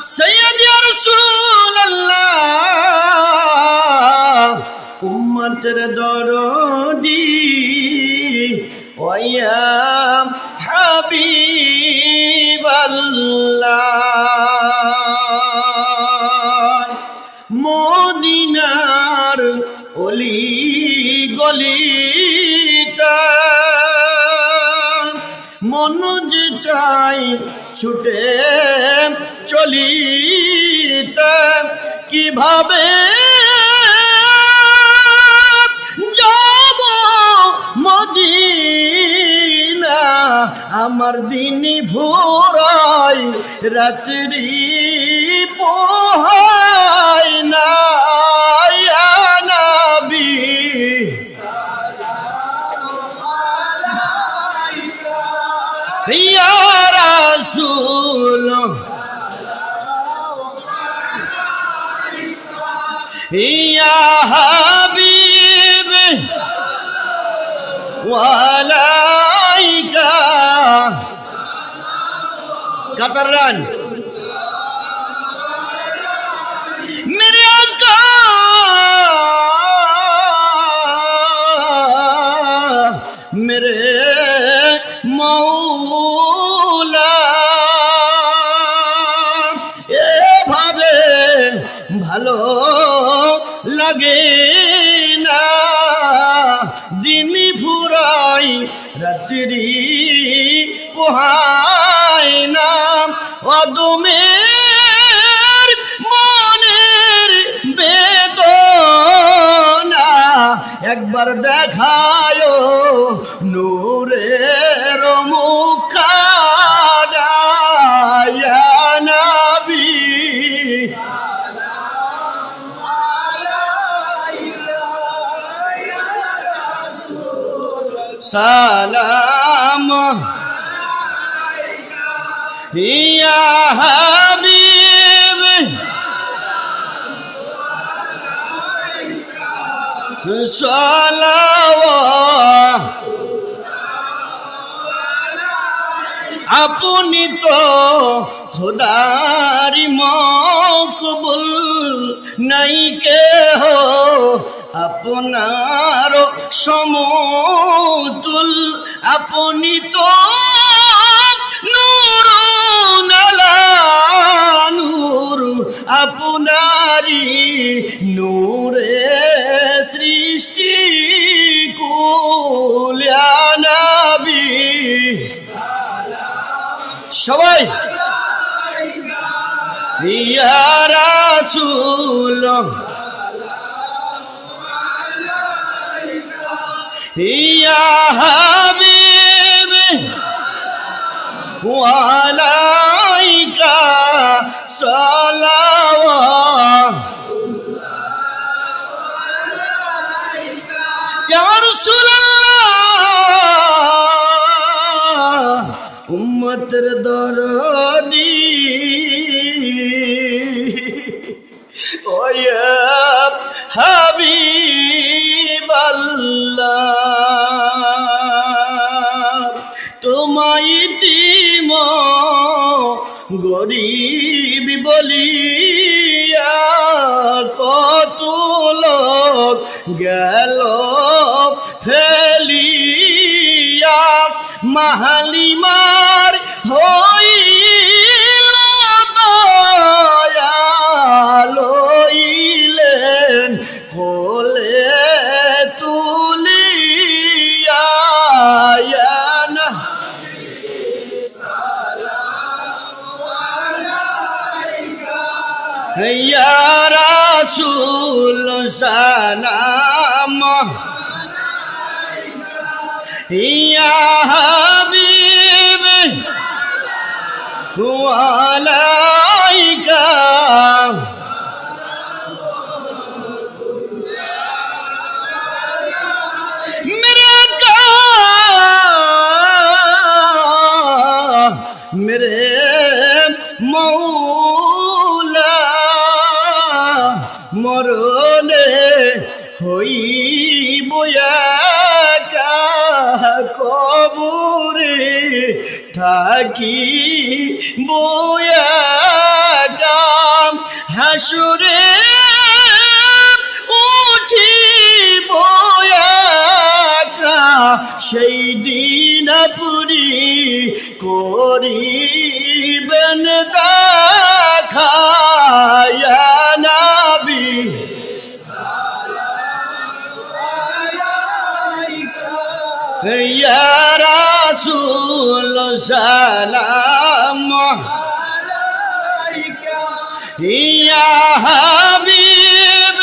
সৈয়দ ইয়া রাসূলুল্লাহ উম্মতের দরদি ওয়া ইয়া হাবিবাল্লাহ মদিনার অলি গলিতে মন যে চাই ছুটে চলিতে কিভাবে যাব মদিনা আমার দিন ভোরাই রাত্রি পোহাই না ইয়া নবী ইয়া রাসূল ইয়া হাবিব ওয়ালাইকা কাতারান मेरे आका मेरे मौला এভাবে ভালো লাগে না দিন ফুরাই রাত্রি পোহাই না অদমের মনের বেদনা একবার দেখায় নূরের মুখখানা ইয়া নবী সালাম ইয়া হাবিব সালাওয়াত আপনি তো খোদারি মকবুল নাই কেহ আপনার সমতুল আপনি তো নূর আলা নূর আপনারি নূরে সৃষ্টি কুল ইয়া নবী সবাই ইয়া রাসূল ইয়া হাবিব ওয়ালাইকা সালাওয়াত ইয়া রাসূলুল্লাহ উম্মতের দরদি ও ইয়া হাবিবাল্লাহ তোমায় তিম গরিব বলিয়া কত লোক গেল ফেলিয়া মাহালিমার হইল দয়ালইলেন কোলে তুলিয়া ইয়া নবী সালাম আলাইকা ইয়া রাসূল সালাম ইয়া হাবিব ওয়ালাইকা मेरे आका मेरे मौला মরণে হইব একা কবরে থাকি বয়াকা হাসুরে উঠিব একা, সেই দিন পুরি করিবেন দেখা ইয়া নবী ইয়া রাসূল সালাম আলাইকা ইয়া হাবিব